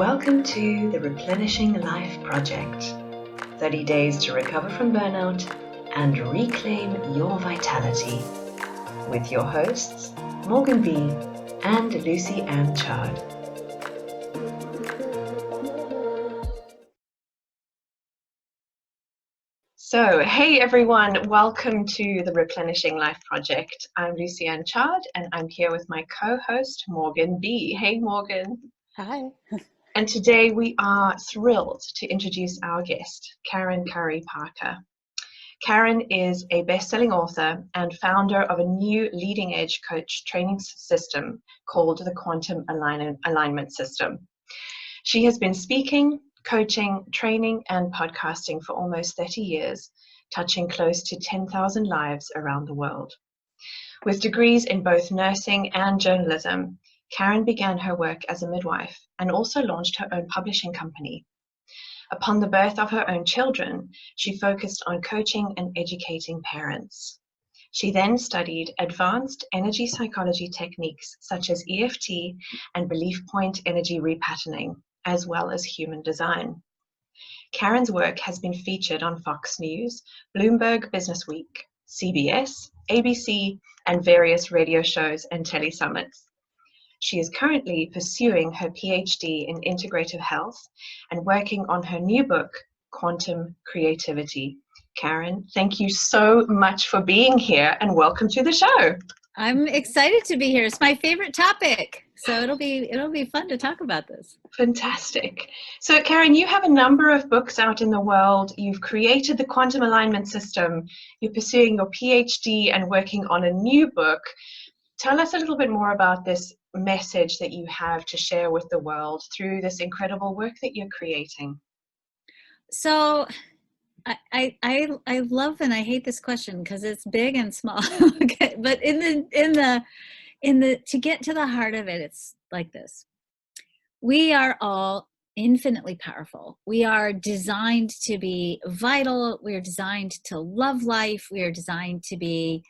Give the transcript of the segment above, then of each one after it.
Welcome to the Replenishing Life Project. 30 days to recover from burnout and reclaim your vitality. With your hosts, Morgan B. and Lucy Ann Chard. So, hey everyone, welcome to the Replenishing Life Project. I'm Lucy Ann Chard and I'm here with my co-host, Morgan B. Hey Morgan. Hi. And today we are thrilled to introduce our guest, Karen Curry Parker. Karen is a best-selling author and founder of a new leading-edge coach training system called the Quantum Alignment System. She has been speaking, coaching, training, and podcasting for almost 30 years, touching close to 10,000 lives around the world. With degrees in both nursing and journalism, Karen began her work as a midwife and also launched her own publishing company. Upon the birth of her own children, she focused on coaching and educating parents. She then studied advanced energy psychology techniques such as EFT and belief point energy repatterning, as well as human design. Karen's work has been featured on Fox News, Bloomberg Businessweek, CBS, ABC, and various radio shows and telesummits. She is currently pursuing her PhD in integrative health and working on her new book, Quantum Creativity. Karen, thank you so much for being here and welcome to the show. I'm excited to be here. It's my favorite topic. So it'll be fun to talk about this. Fantastic. So Karen, you have a number of books out in the world. You've created the Quantum Alignment System. You're pursuing your PhD and working on a new book. Tell us a little bit more about this message that you have to share with the world through this incredible work that you're creating. So I love and I hate this question because it's big and small. Okay, but in the to get to the heart of it, it's like this. We are all infinitely powerful. We are designed to be vital. We are designed to love life. We are designed to be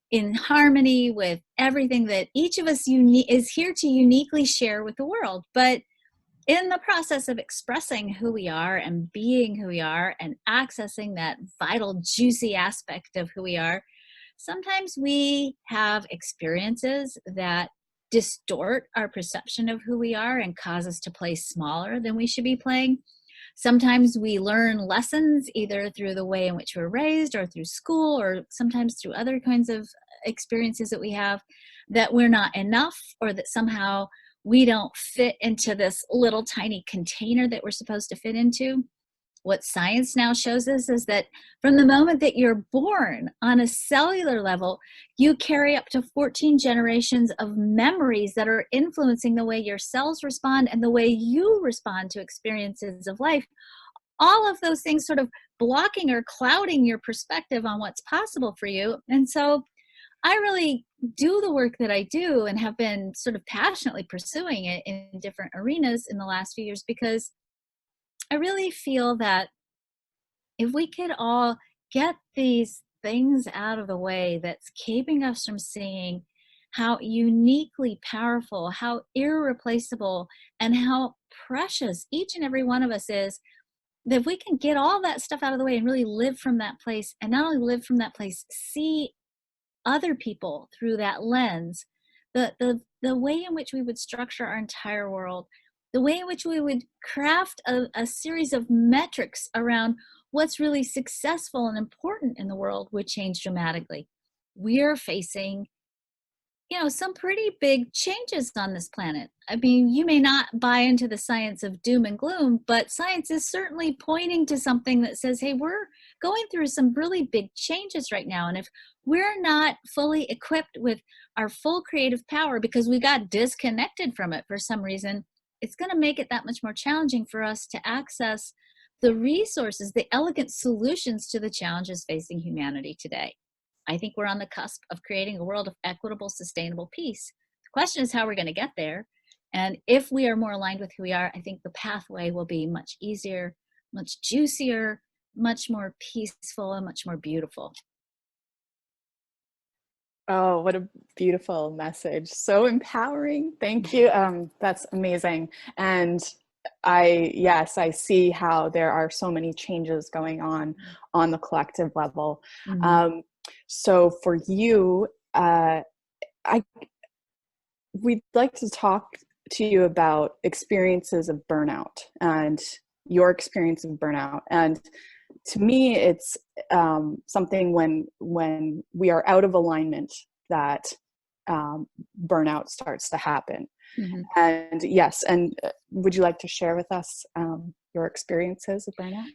in harmony with everything that each of us is here to uniquely share with the world. But in the process of expressing who we are and being who we are and accessing that vital, juicy aspect of who we are, sometimes we have experiences that distort our perception of who we are and cause us to play smaller than we should be playing. Sometimes we learn lessons either through the way in which we're raised or through school or sometimes through other kinds of experiences that we have, that we're not enough or that somehow we don't fit into this little tiny container that we're supposed to fit into. What science now shows us is that from the moment that you're born on a cellular level, you carry up to 14 generations of memories that are influencing the way your cells respond and the way you respond to experiences of life. All of those things sort of blocking or clouding your perspective on what's possible for you. And so I really do the work that I do and have been sort of passionately pursuing it in different arenas in the last few years because I really feel that if we could all get these things out of the way that's keeping us from seeing how uniquely powerful, how irreplaceable, and how precious each and every one of us is, that if we can get all that stuff out of the way and really live from that place, and not only live from that place, see other people through that lens, the way in which we would structure our entire world, the way in which we would craft a series of metrics around what's really successful and important in the world would change dramatically. We're facing, some pretty big changes on this planet. I mean, you may not buy into the science of doom and gloom, but science is certainly pointing to something that says, hey, we're going through some really big changes right now. And if we're not fully equipped with our full creative power because we got disconnected from it for some reason, it's going to make it that much more challenging for us to access the resources, the elegant solutions to the challenges facing humanity today. I think we're on the cusp of creating a world of equitable, sustainable peace. The question is how we're going to get there. And if we are more aligned with who we are, I think the pathway will be much easier, much juicier, much more peaceful, and much more beautiful. Oh, what a beautiful message. So empowering. Thank you. That's amazing. And Yes, I see how there are so many changes going on the collective level. Mm-hmm. So for you, I we'd like to talk to you about experiences of burnout and your experience of burnout. And to me, it's something when we are out of alignment that burnout starts to happen. Mm-hmm. And yes, and would you like to share with us your experiences of burnout?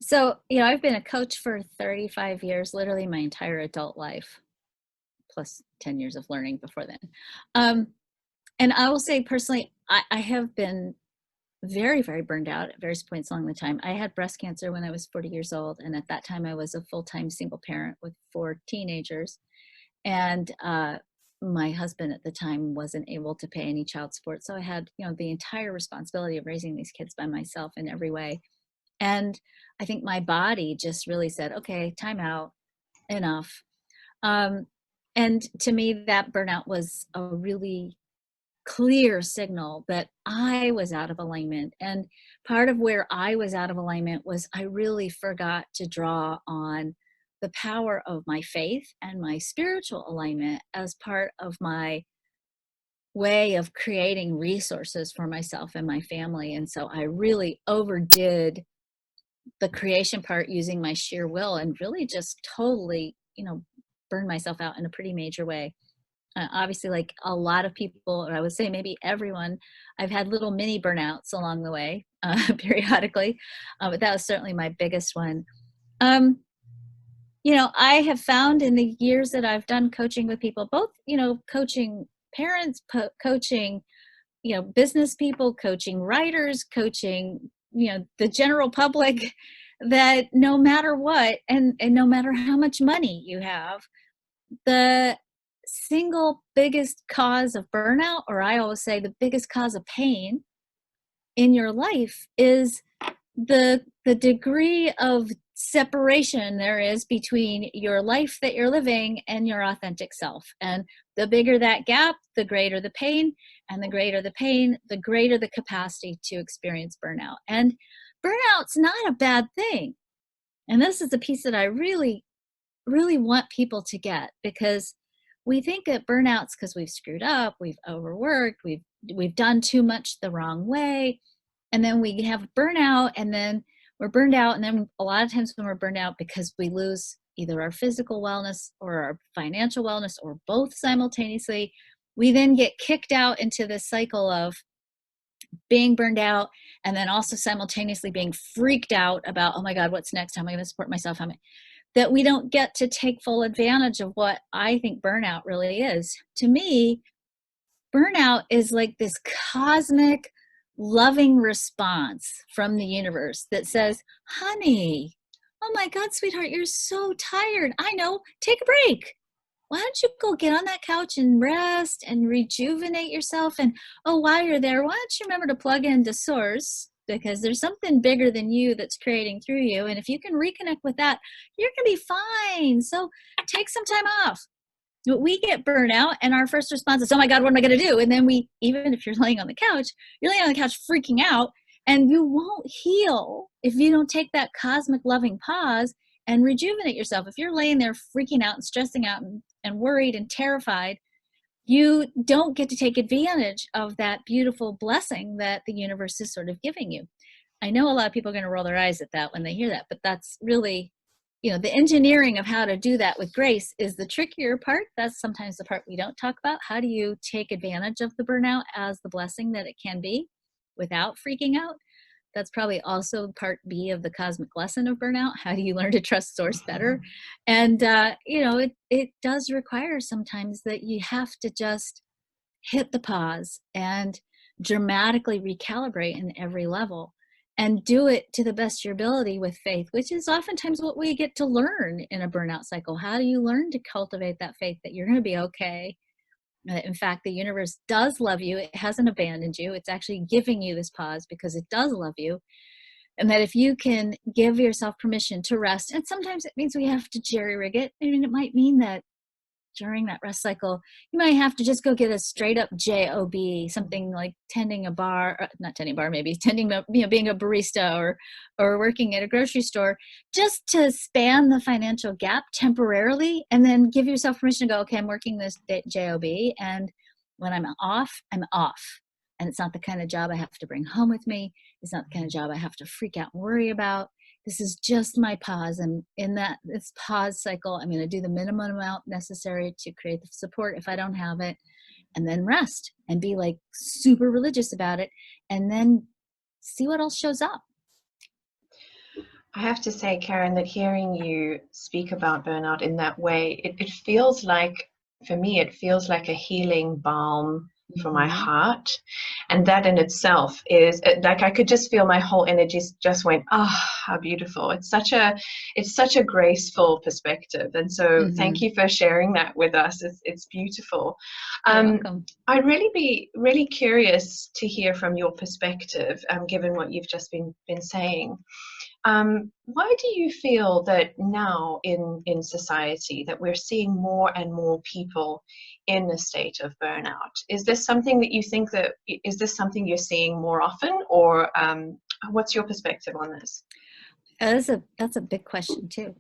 So, I've been a coach for 35 years, literally my entire adult life, plus 10 years of learning before then. And I will say personally, I have been very, very burned out at various points along the time. I had breast cancer when I was 40 years old. And at that time, I was a full-time single parent with 4 teenagers. And my husband at the time wasn't able to pay any child support. So I had, the entire responsibility of raising these kids by myself in every way. And I think my body just really said, okay, time out, enough. Um, and to me, that burnout was a really clear signal that I was out of alignment. And part of where I was out of alignment was I really forgot to draw on the power of my faith and my spiritual alignment as part of my way of creating resources for myself and my family. And so I really overdid the creation part using my sheer will and really just totally, burned myself out in a pretty major way. Obviously, like a lot of people, or I would say maybe everyone, I've had little mini burnouts along the way, periodically, but that was certainly my biggest one. I have found in the years that I've done coaching with people, both, coaching parents, coaching, business people, coaching writers, coaching, the general public, that no matter what, and no matter how much money you have, the single biggest cause of burnout, or I always say the biggest cause of pain in your life, is the degree of separation there is between your life that you're living and your authentic self. And the bigger that gap, the greater the pain, and the greater the pain, the greater the capacity to experience burnout. And burnout's not a bad thing. And this is the piece that I really, really want people to get, because we think that burnout's because we've screwed up, we've overworked, we've done too much the wrong way, and then we have burnout, and then we're burned out, and then a lot of times when we're burned out because we lose either our physical wellness or our financial wellness or both simultaneously, we then get kicked out into this cycle of being burned out and then also simultaneously being freaked out about, oh my God, what's next? How am I going to support myself? That we don't get to take full advantage of what I think burnout really is. To me, burnout is like this cosmic loving response from the universe that says, honey, oh my God, sweetheart, you're so tired. I know, take a break. Why don't you go get on that couch and rest and rejuvenate yourself? And oh, while you're there, why don't you remember to plug into source, because there's something bigger than you that's creating through you. And if you can reconnect with that, you're going to be fine. So take some time off. We get burnt out and our first response is, oh my God, what am I going to do? And then even if you're laying on the couch, you're laying on the couch freaking out, and you won't heal if you don't take that cosmic loving pause and rejuvenate yourself. If you're laying there freaking out and stressing out and worried and terrified, you don't get to take advantage of that beautiful blessing that the universe is sort of giving you. I know a lot of people are going to roll their eyes at that when they hear that, but that's really, the engineering of how to do that with grace is the trickier part. That's sometimes the part we don't talk about. How do you take advantage of the burnout as the blessing that it can be without freaking out? That's probably also part B of the cosmic lesson of burnout. How do you learn to trust source better? And, it does require sometimes that you have to just hit the pause and dramatically recalibrate in every level and do it to the best of your ability with faith, which is oftentimes what we get to learn in a burnout cycle. How do you learn to cultivate that faith that you're going to be okay? In fact, the universe does love you. It hasn't abandoned you. It's actually giving you this pause because it does love you. And that if you can give yourself permission to rest, and sometimes it means we have to jerry rig it. I mean, it might mean that during that rest cycle, you might have to just go get a straight up job, something like tending a bar, not tending a bar, maybe tending, being a barista or working at a grocery store, just to span the financial gap temporarily, and then give yourself permission to go, okay, I'm working this job, and when I'm off, I'm off. And it's not the kind of job I have to bring home with me. It's not the kind of job I have to freak out and worry about. This is just my pause. And in this pause cycle, I'm going to do the minimum amount necessary to create the support if I don't have it, and then rest and be like super religious about it, and then see what else shows up. I have to say, Karen, that hearing you speak about burnout in that way, it feels like, for me, it feels like a healing balm for my heart. And that in itself is like, I could just feel my whole energy just went, oh, how beautiful. It's such a graceful perspective. And so thank you for sharing that with us. It's beautiful. You're welcome. I'd really be really curious to hear from your perspective, given what you've just been saying. Why do you feel that now in society that we're seeing more and more people in a state of burnout? Is this something that you think is this something you're seeing more often, or what's your perspective on this? That's a big question too.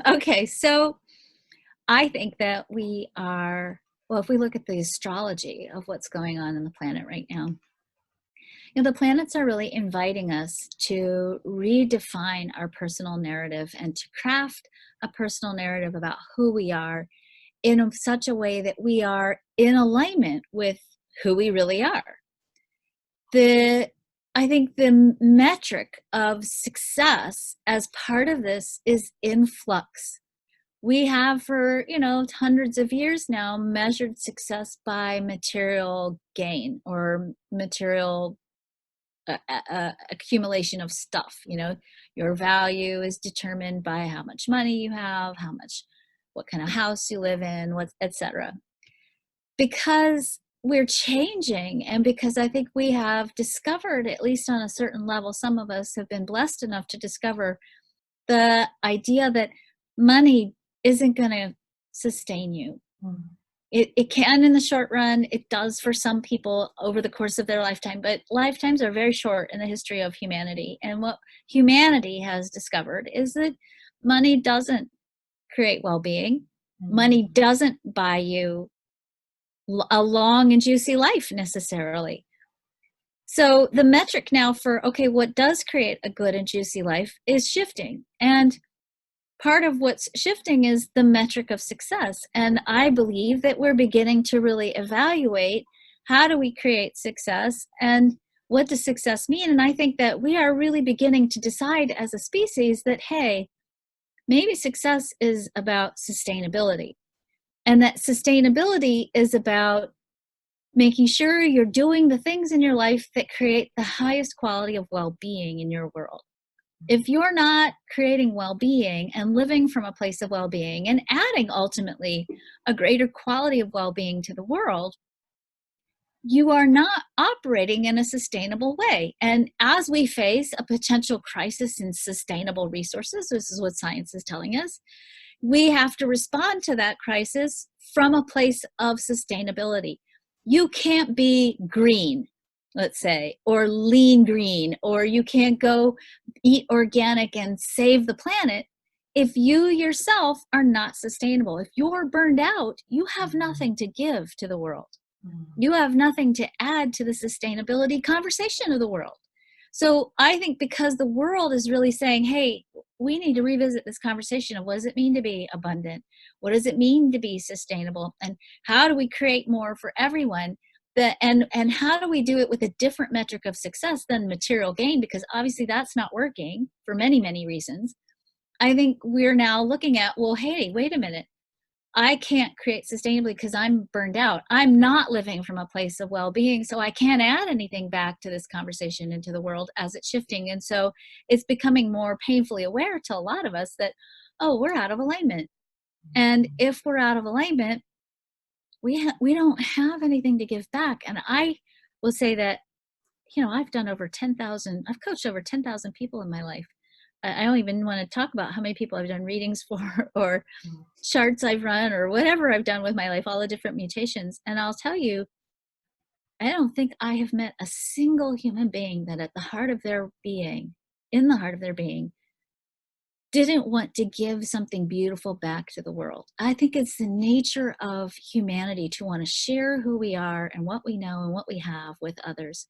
Okay, so I think that we are, well, if we look at the astrology of what's going on in the planet right now, the planets are really inviting us to redefine our personal narrative and to craft a personal narrative about who we are in such a way that we are in alignment with who we really are. I think the metric of success as part of this is in flux. We have for, hundreds of years now measured success by material gain or material accumulation of stuff. Your value is determined by how much money you have, what kind of house you live in, etc. Because we're changing, and because I think we have discovered, at least on a certain level, some of us have been blessed enough to discover the idea that money isn't going to sustain you. It can in the short run. It does for some people over the course of their lifetime, but lifetimes are very short in the history of humanity. And what humanity has discovered is that money doesn't create well-being. Money doesn't buy you a long and juicy life necessarily. So the metric now for, okay, what does create a good and juicy life is shifting. And part of what's shifting is the metric of success. And I believe that we're beginning to really evaluate, how do we create success and what does success mean? And I think that we are really beginning to decide as a species that, hey, maybe success is about sustainability. And that sustainability is about making sure you're doing the things in your life that create the highest quality of well-being in your world. If you're not creating well-being and living from a place of well-being and adding ultimately a greater quality of well-being to the world, you are not operating in a sustainable way. And as we face a potential crisis in sustainable resources, this is what science is telling us, we have to respond to that crisis from a place of sustainability. You can't be green, let's say, or lean green, or you can't go eat organic and save the planet if you yourself are not sustainable. If you're burned out, you have nothing to give to the world. You have nothing to add to the sustainability conversation of the world. So I think because the world is really saying, hey, we need to revisit this conversation of what does it mean to be abundant? What does it mean to be sustainable? And how do we create more for everyone? And how do we do it with a different metric of success than material gain? Because obviously that's not working for many, many reasons. I think we're now looking at, well, hey, wait a minute. I can't create sustainably because I'm burned out. I'm not living from a place of well-being, so I can't add anything back to this conversation into the world as it's shifting. And so it's becoming more painfully aware to a lot of us that, oh, we're out of alignment. And if we're out of alignment, we don't have anything to give back. And I will say that, I've coached over 10,000 people in my life. I don't even want to talk about how many people I've done readings for or charts I've run or whatever I've done with my life, all the different mutations. And I'll tell you, I don't think I have met a single human being that at the heart of their being, in the heart of their being, didn't want to give something beautiful back to the world. I think it's the nature of humanity to want to share who we are and what we know and what we have with others.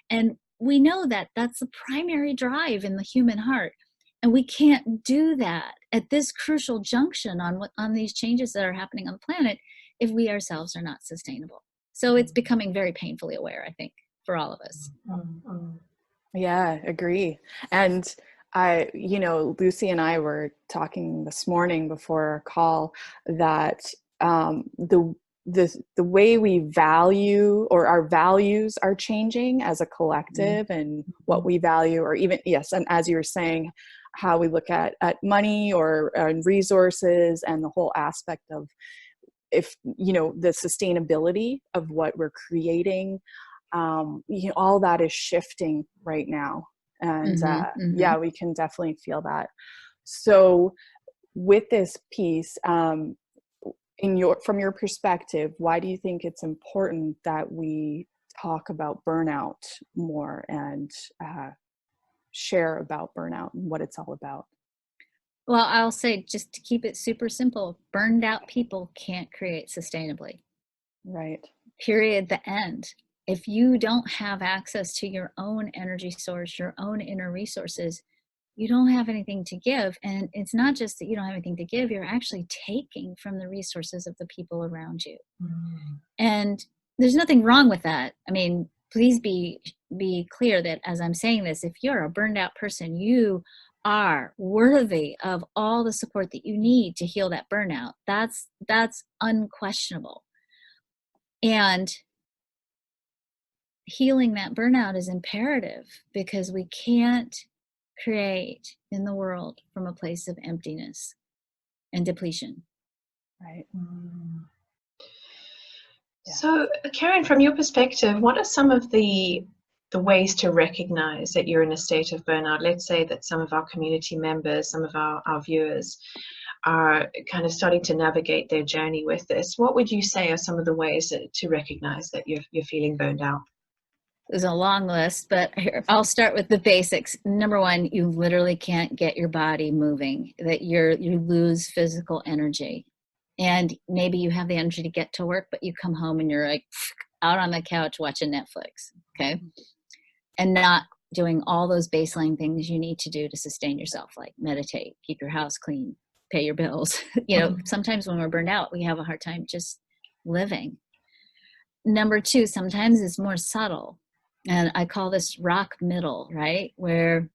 And we know that that's the primary drive in the human heart. And we can't do that at this crucial junction on these changes that are happening on the planet if we ourselves are not sustainable. So it's becoming very painfully aware, I think, for all of us. Yeah, agree. And Lucy and I were talking this morning before our call that the way we value, or our values, are changing as a collective, and what we value, or even, yes, and as you were saying, how we look at money or resources, and the whole aspect of, if the sustainability of what we're creating, all that is shifting right now. And yeah, we can definitely feel that. So with this piece, from your perspective, why do you think it's important that we talk about burnout more and share about burnout and what it's all about? Well, I'll say, just to keep it super simple, burned out people can't create sustainably. Right. Period. The end. If you don't have access to your own energy source, your own inner resources, you don't have anything to give. And it's not just that you don't have anything to give, you're actually taking from the resources of the people around you. And there's nothing wrong with that. I mean, please be clear that as I'm saying this, if you're a burned out person, you are worthy of all the support that you need to heal that burnout. That's unquestionable. And healing that burnout is imperative, because we can't create in the world from a place of emptiness and depletion. Right. Yeah. So, Karen, from your perspective, what are some of the ways to recognize that you're in a state of burnout? Let's say that some of our community members, some of our viewers are kind of starting to navigate their journey with this. What would you say are some of the ways to recognize that you're feeling burned out? There's a long list, but here, I'll start with the basics. Number one, you literally can't get your body moving, that you lose physical energy. And maybe you have the energy to get to work, but you come home and you're like out on the couch watching Netflix, okay? And not doing all those baseline things you need to do to sustain yourself, like meditate, keep your house clean, pay your bills. Sometimes when we're burned out, we have a hard time just living. Number two, sometimes it's more subtle. And I call this rock middle, right? Where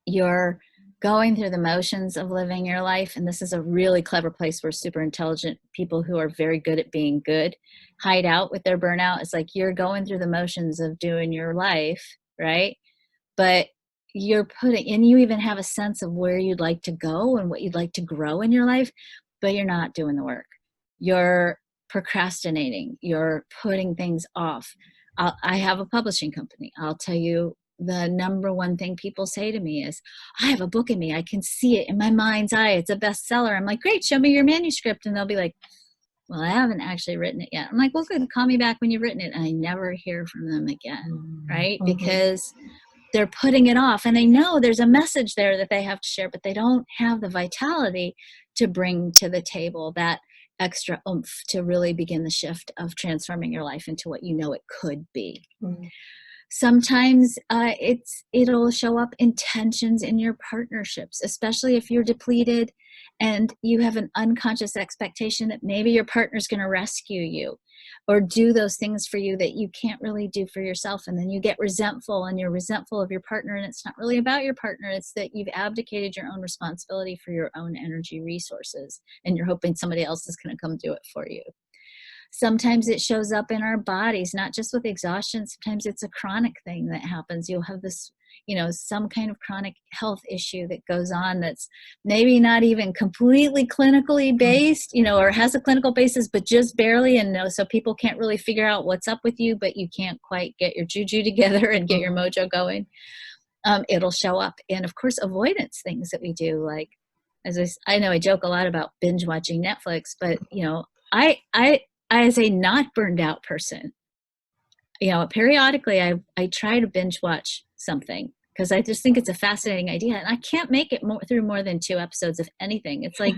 you're going through the motions of living your life. And this is a really clever place where super intelligent people who are very good at being good hide out with their burnout. It's like you're going through the motions of doing your life, right? But you're and you even have a sense of where you'd like to go and what you'd like to grow in your life, but you're not doing the work. You're procrastinating. You're putting things off. I have a publishing company. I'll tell you, the number one thing people say to me is, I have a book in me. I can see it in my mind's eye. It's a bestseller. I'm like, great, show me your manuscript. And they'll be like, well, I haven't actually written it yet. I'm like, well, good, call me back when you've written it. And I never hear from them again, right? Because they're putting it off, and they know there's a message there that they have to share, but they don't have the vitality to bring to the table that extra oomph to really begin the shift of transforming your life into what you know it could be. Sometimes it'll show up in tensions in your partnerships, especially if you're depleted and you have an unconscious expectation that maybe your partner's going to rescue you or do those things for you that you can't really do for yourself. And then you get resentful, and you're resentful of your partner, and it's not really about your partner. It's that you've abdicated your own responsibility for your own energy resources, and you're hoping somebody else is going to come do it for you. Sometimes it shows up in our bodies, not just with exhaustion. Sometimes it's a chronic thing that happens. You'll have this, some kind of chronic health issue that goes on that's maybe not even completely clinically based, or has a clinical basis, but just barely. And so people can't really figure out what's up with you, but you can't quite get your juju together and get your mojo going. it'll show up in, of course, avoidance things that we do. Like, I know I joke a lot about binge watching Netflix, but I as a not burned out person, periodically I try to binge watch something because I just think it's a fascinating idea, and I can't make it through more than 2 episodes of anything. It's like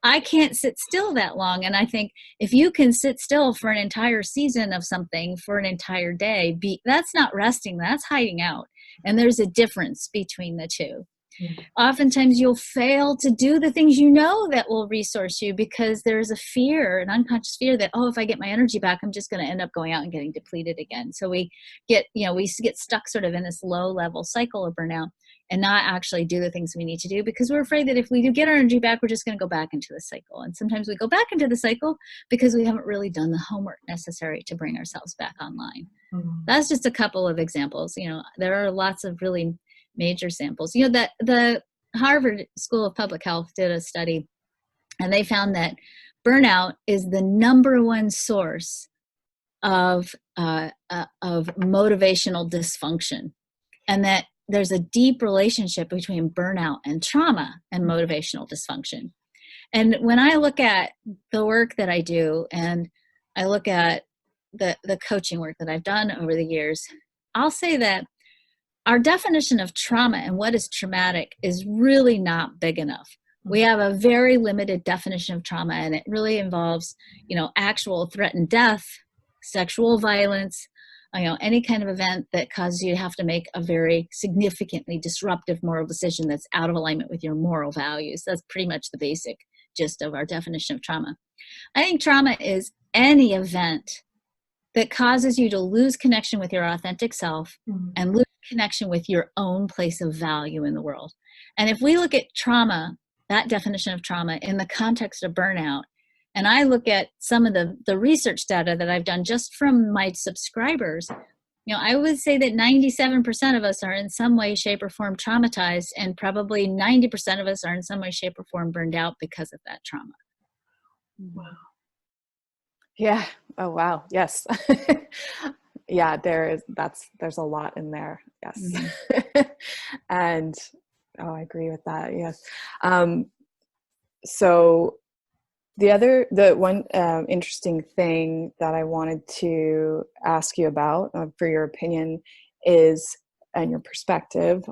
I can't sit still that long, and I think if you can sit still for an entire season of something for an entire day, that's not resting, that's hiding out, and there's a difference between the two. Oftentimes you'll fail to do the things that will resource you because there's a fear, an unconscious fear that, if I get my energy back, I'm just going to end up going out and getting depleted again. So we get stuck sort of in this low level cycle of burnout and not actually do the things we need to do because we're afraid that if we do get our energy back, we're just going to go back into the cycle. And sometimes we go back into the cycle because we haven't really done the homework necessary to bring ourselves back online. That's just a couple of examples. There are lots of really major samples. That the Harvard School of Public Health did a study, and they found that burnout is the number one source of motivational dysfunction, and that there's a deep relationship between burnout and trauma and motivational dysfunction. And when I look at the work that I do, and I look at the coaching work that I've done over the years, I'll say that our definition of trauma and what is traumatic is really not big enough. We have a very limited definition of trauma, and it really involves, actual threatened death, sexual violence, any kind of event that causes you to have to make a very significantly disruptive moral decision that's out of alignment with your moral values. That's pretty much the basic gist of our definition of trauma. I think trauma is any event that causes you to lose connection with your authentic self and lose connection with your own place of value in the world. And if we look at trauma, that definition of trauma in the context of burnout, and I look at some of the research data that I've done just from my subscribers, I would say that 97% of us are in some way, shape, or form traumatized, and probably 90% of us are in some way, shape, or form burned out because of that trauma. Wow. Yeah. Oh, wow. Yes. Yeah, there's a lot in there. Yes. And I agree with that. Yes. So the one interesting thing that I wanted to ask you about for your opinion is, and your perspective,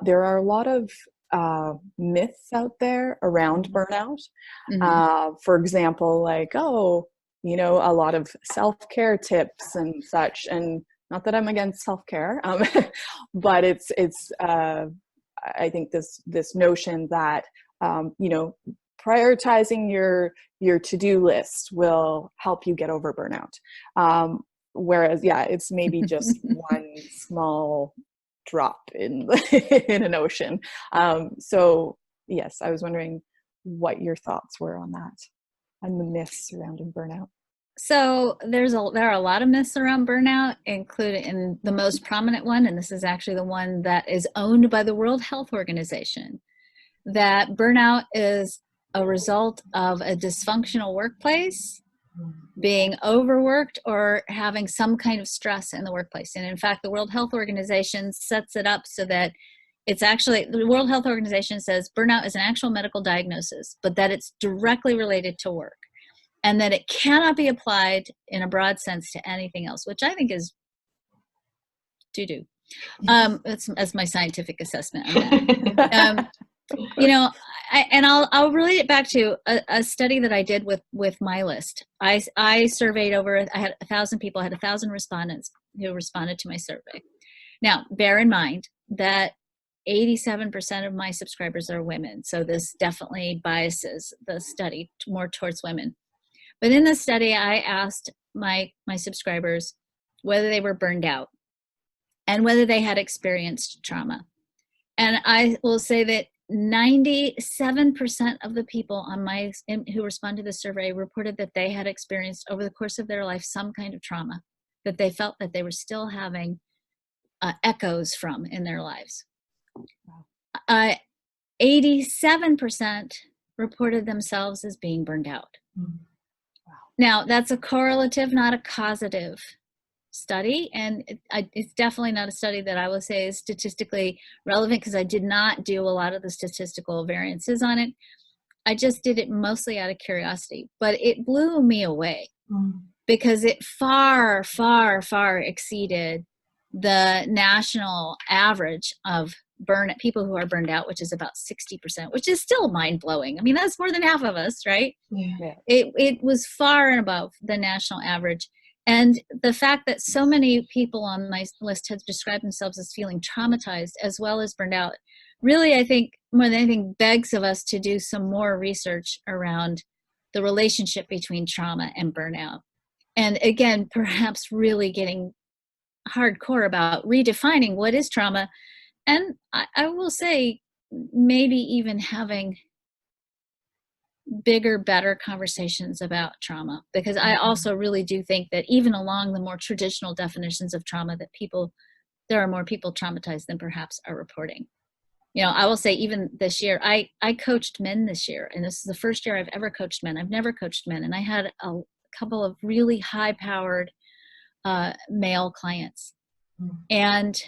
there are a lot of myths out there around burnout. For example, like, a lot of self-care tips and such. And not that I'm against self-care, but it's I think this notion that, prioritizing your to-do list will help you get over burnout. Whereas, it's maybe just one small drop in an ocean. So yes, I was wondering what your thoughts were on that and the myths surrounding burnout. So there are a lot of myths around burnout, including the most prominent one, and this is actually the one that is owned by the World Health Organization, that burnout is a result of a dysfunctional workplace, being overworked, or having some kind of stress in the workplace. And in fact, the World Health Organization sets it up so that the World Health Organization says burnout is an actual medical diagnosis, but that it's directly related to work, and that it cannot be applied in a broad sense to anything else, which I think is doo-doo. That's my scientific assessment on that. I'll relate it back to a study that I did with my list. I surveyed I had 1,000 people, I had 1,000 respondents who responded to my survey. Now, bear in mind that 87% of my subscribers are women, so this definitely biases the study more towards women. But in the study, I asked my subscribers whether they were burned out and whether they had experienced trauma. And I will say that 97% of the people who responded to the survey reported that they had experienced over the course of their life some kind of trauma that they felt that they were still having echoes from in their lives. 87% reported themselves as being burned out. Now, that's a correlative, not a causative study, and it's definitely not a study that I will say is statistically relevant, because I did not do a lot of the statistical variances on it. I just did it mostly out of curiosity, but it blew me away because it far, far, far exceeded the national average of people who are burned out, which is about 60%, which is still mind blowing. I mean, that's more than half of us, right? Yeah. It was far and above the national average. And the fact that so many people on my list have described themselves as feeling traumatized as well as burned out, really, I think, more than anything, begs of us to do some more research around the relationship between trauma and burnout. And again, perhaps really getting hardcore about redefining what is trauma. And I will say, maybe even having bigger, better conversations about trauma, because I also really do think that even along the more traditional definitions of trauma, that there are more people traumatized than perhaps are reporting. I will say, even this year, I coached men this year, and this is the first year I've ever coached men. I've never coached men, and I had a couple of really high-powered male clients. And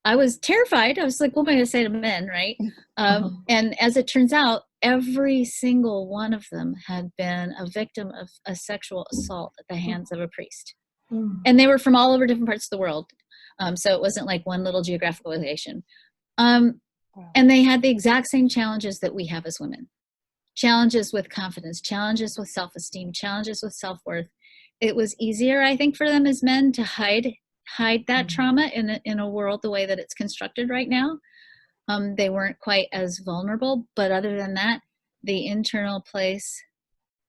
I was terrified. I was like, what am I going to say to men, right? And as it turns out, every single one of them had been a victim of a sexual assault at the hands of a priest. And they were from all over different parts of the world. So it wasn't like one little geographical location. And they had the exact same challenges that we have as women. Challenges with confidence, challenges with self-esteem, challenges with self-worth. It was easier, I think, for them as men to hide that trauma in a world the way that it's constructed right now. They weren't quite as vulnerable, but other than that, the internal place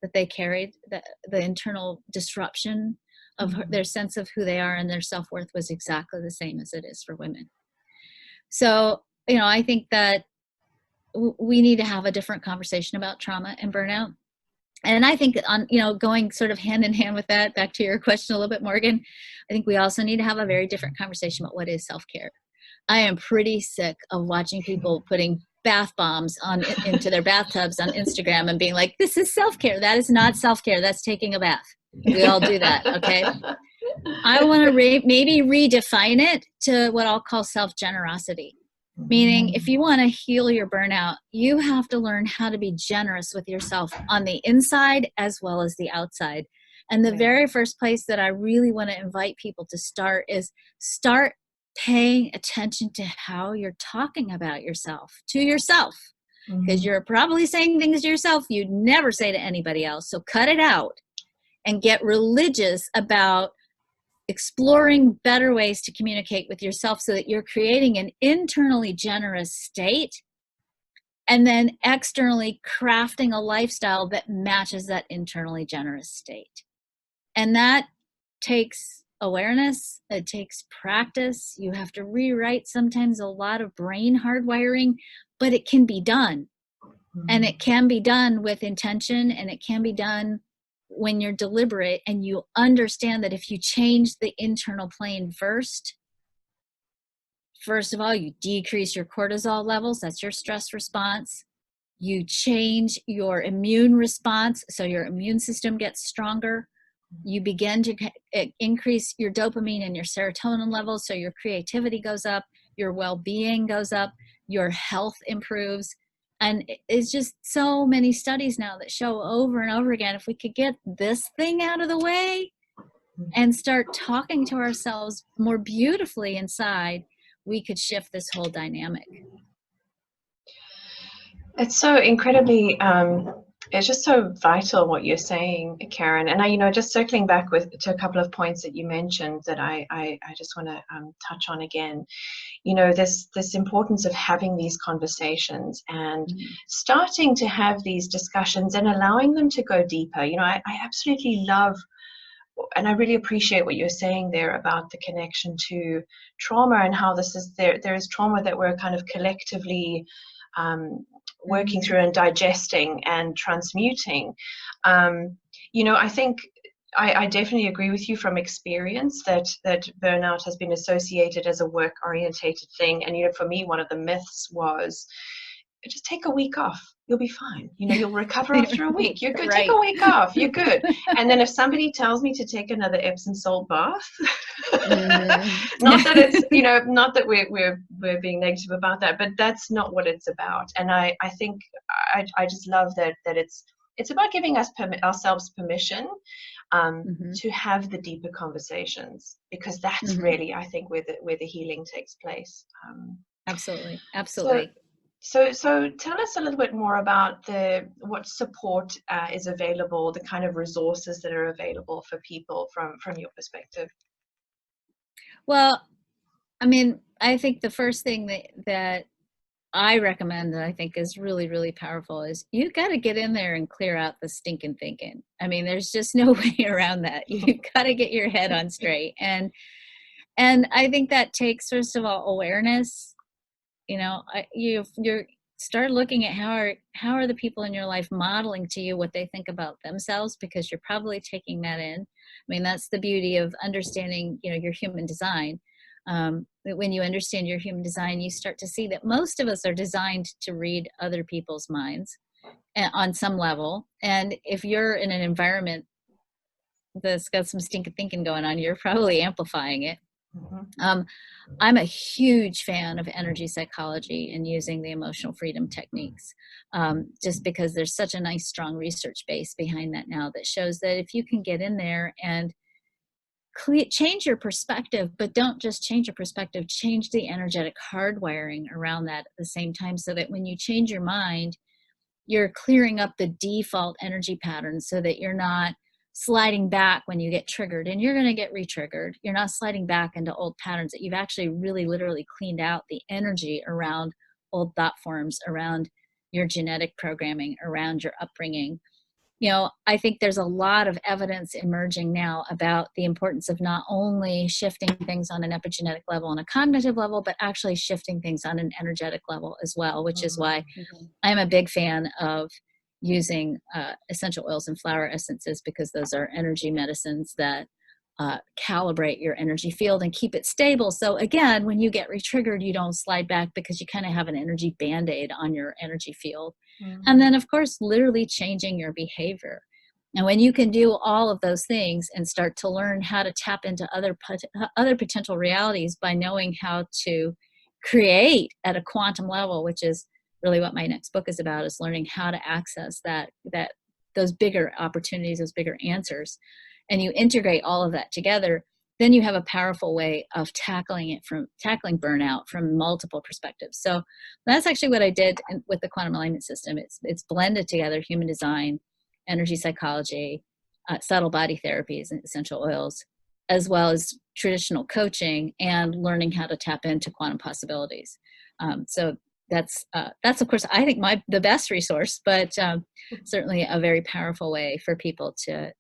that they carried, the internal disruption of their sense of who they are and their self-worth was exactly the same as it is for women. So, I think that we need to have a different conversation about trauma and burnout. And I think going sort of hand in hand with that, back to your question a little bit, Morgan, I think we also need to have a very different conversation about what is self-care. I am pretty sick of watching people putting bath bombs into their bathtubs on Instagram and being like, this is self-care. That is not self-care. That's taking a bath. We all do that, okay? I want to maybe redefine it to what I'll call self-generosity. Meaning, if you want to heal your burnout, you have to learn how to be generous with yourself on the inside as well as the outside. And the very first place that I really want to invite people to start is start paying attention to how you're talking about yourself, to yourself. Because you're probably saying things to yourself you'd never say to anybody else. So cut it out and get religious about exploring better ways to communicate with yourself so that you're creating an internally generous state and then externally crafting a lifestyle that matches that internally generous state. And that takes awareness, it takes practice. You have to rewrite sometimes a lot of brain hardwiring, but it can be done. And it can be done with intention, and it can be done when you're deliberate and you understand that if you change the internal plane first of all, you decrease your cortisol levels. That's your stress response. You change your immune response, so your immune system gets stronger. You begin to increase your dopamine and your serotonin levels, so your creativity goes up, your well-being goes up, your health improves. And it's just so many studies now that show over and over again, if we could get this thing out of the way and start talking to ourselves more beautifully inside, we could shift this whole dynamic. It's so incredibly, it's just so vital what you're saying, Karen. And I, just circling back to a couple of points that you mentioned that I just want to touch on again. This importance of having these conversations and starting to have these discussions and allowing them to go deeper. I absolutely love, and I really appreciate what you're saying there about the connection to trauma and how there is trauma that we're kind of collectively working through and digesting and transmuting. I think I definitely agree with you from experience that burnout has been associated as a work-orientated thing. And, for me, one of the myths was just take a week off. You'll be fine. You know, you'll recover after a week. You're good. Right. Take a week off. You're good. And then if somebody tells me to take another Epsom salt bath, not that it's, you know, not that we're being negative about that, but that's not what it's about. And I think I just love that it's about giving us ourselves permission to have the deeper conversations, because that's really, I think, where the healing takes place. Absolutely. So tell us a little bit more about what support is available, the kind of resources that are available for people from your perspective. Well, I mean, I think the first thing that I recommend that I think is really, really powerful is you got to get in there and clear out the stinking thinking. I mean, there's just no way around that. You got to get your head on straight. And I think that takes, first of all, awareness. You know, you're start looking at how are the people in your life modeling to you what they think about themselves, because you're probably taking that in. I mean, that's the beauty of understanding, you know, your human design. When you understand your human design, you start to see that most of us are designed to read other people's minds on some level. And if you're in an environment that's got some stinking thinking going on, you're probably amplifying it. I'm a huge fan of energy psychology and using the emotional freedom techniques, just because there's such a nice, strong research base behind that now that shows that if you can get in there and change your perspective, but don't just change your perspective, change the energetic hardwiring around that at the same time, so that when you change your mind, you're clearing up the default energy patterns so that you're not sliding back when you get triggered, and you're going to get re-triggered. You're not sliding back into old patterns, that you've actually really literally cleaned out the energy around old thought forms, around your genetic programming, around your upbringing. You know, I think there's a lot of evidence emerging now about the importance of not only shifting things on an epigenetic level and a cognitive level, but actually shifting things on an energetic level as well, which is why I'm a big fan of using essential oils and flower essences, because those are energy medicines that calibrate your energy field and keep it stable. So again, when you get re-triggered, you don't slide back, because you kind of have an energy band-aid on your energy field. And then, of course, literally changing your behavior. And when you can do all of those things and start to learn how to tap into other potential realities by knowing how to create at a quantum level, which is really what my next book is about, is learning how to access those bigger opportunities, those bigger answers, and you integrate all of that together, then you have a powerful way of tackling burnout from multiple perspectives. So that's actually what I did with the quantum alignment system. It's blended together human design, energy psychology, subtle body therapies and essential oils, as well as traditional coaching and learning how to tap into quantum possibilities. So that's of course, I think the best resource, but certainly a very powerful way for people to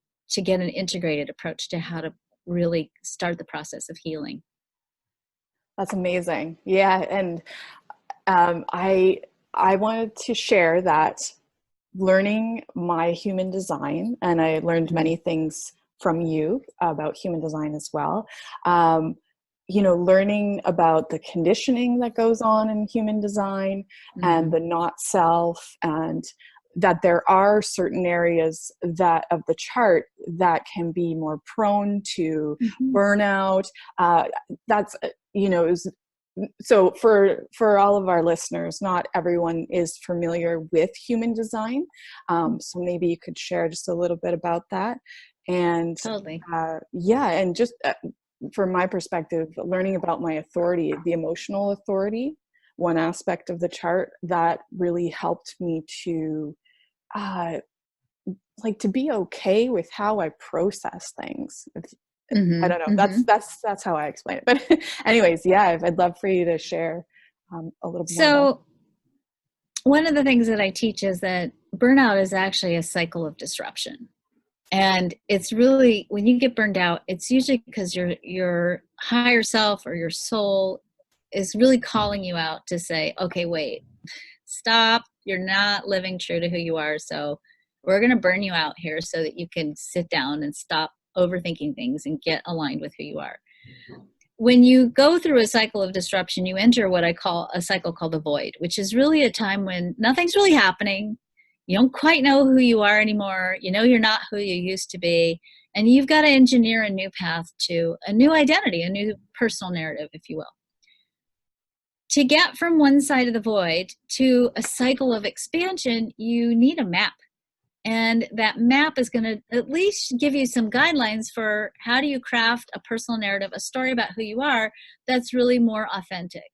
get an integrated approach to how to really start the process of healing. That's amazing. Yeah. And I wanted to share that learning my human design, and I learned many things from you about human design as well. You know, learning about the conditioning that goes on in human design and the not self, and that there are certain areas of the chart that can be more prone to burnout. That's, you know, so for all of our listeners, not everyone is familiar with human design. So maybe you could share just a little bit about that. And totally. And just from my perspective, learning about my authority, the emotional authority, one aspect of the chart that really helped me to to be okay with how I process things. I don't know. That's how I explain it. But anyways, yeah, I'd love for you to share a little more. So one of the things that I teach is that burnout is actually a cycle of disruption. And it's really, when you get burned out, it's usually because your higher self or your soul is really calling you out to say, okay, wait, stop. You're not living true to who you are. So we're going to burn you out here so that you can sit down and stop overthinking things and get aligned with who you are. when you go through a cycle of disruption, you enter what I call a cycle called the void, which is really a time when nothing's really happening. You don't quite know who you are anymore. You know you're not who you used to be. And you've got to engineer a new path to a new identity, a new personal narrative, if you will. To get from one side of the void to a cycle of expansion, you need a map. And that map is going to at least give you some guidelines for how do you craft a personal narrative, a story about who you are that's really more authentic.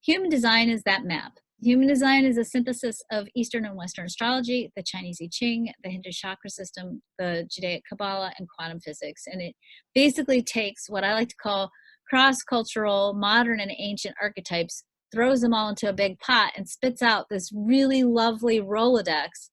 Human design is that map. Human design is a synthesis of Eastern and Western astrology, the Chinese I Ching, the Hindu chakra system, the Judaic Kabbalah, and quantum physics. And it basically takes what I like to call cross-cultural, modern and ancient archetypes, throws them all into a big pot, and spits out this really lovely Rolodex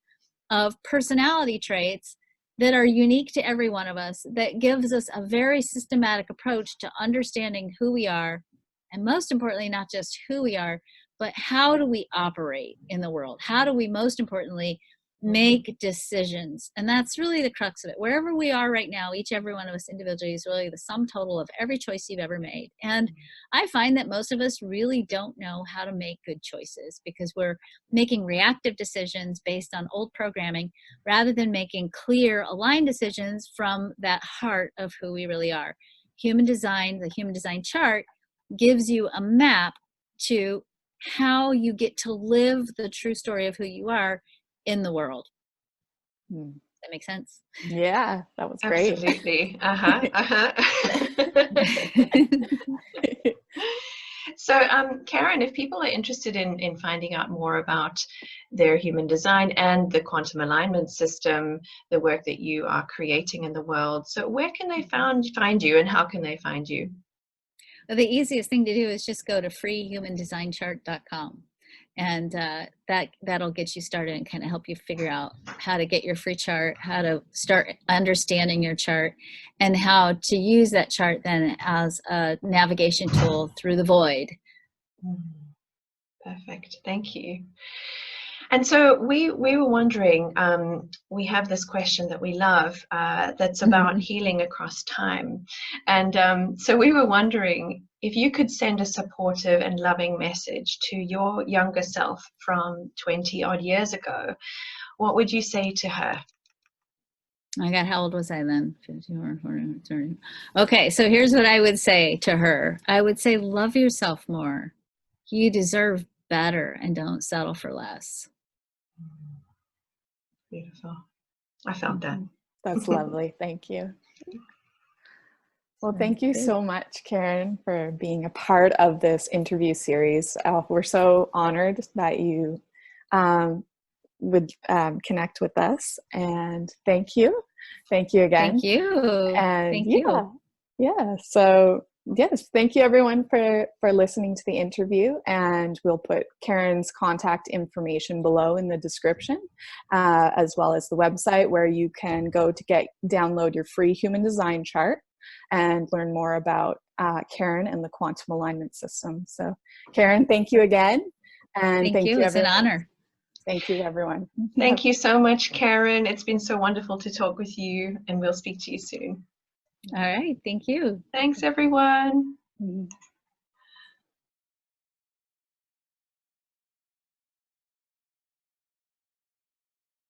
of personality traits that are unique to every one of us, that gives us a very systematic approach to understanding who we are, and most importantly, not just who we are, but how do we operate in the world? How do we, most importantly, make decisions? And that's really the crux of it. Wherever we are right now, every one of us individually is really the sum total of every choice you've ever made. And I find that most of us really don't know how to make good choices because we're making reactive decisions based on old programming rather than making clear, aligned decisions from that heart of who we really are. Human design, the human design chart, gives you a map to how you get to live the true story of who you are in the world. Does that make sense? Yeah, that was great. Absolutely. So, Karen, if people are interested in finding out more about their human design and the quantum alignment system, the work that you are creating in the world, so where can they find you, and how can they find you? Well, the easiest thing to do is just go to freehumandesignchart.com. And that'll get you started and kind of help you figure out how to get your free chart, how to start understanding your chart, and how to use that chart then as a navigation tool through the void. Perfect. Thank you. And so we were wondering, we have this question that we love that's about healing across time. And so we were wondering if you could send a supportive and loving message to your younger self from 20 odd years ago, what would you say to her? How old was I then? 54, 40, 30. Okay, so here's what I would say to her. I would say, love yourself more. You deserve better and don't settle for less. Beautiful. I felt that. That's lovely. Thank you. Well, thank you so much, Karen, for being a part of this interview series. We're so honored that you would connect with us, and thank you. Thank you again. Thank you. And thank you. Yeah. So yes, thank you everyone for listening to the interview, and we'll put Karen's contact information below in the description, as well as the website where you can go to download your free human design chart and learn more about Karen and the quantum alignment system. So Karen, thank you again. And thank you It's everyone. an honor. Thank you everyone. Thank you so much, Karen. It's been so wonderful to talk with you, and we'll speak to you soon. All right. Thank you. Thanks, everyone. Mm-hmm.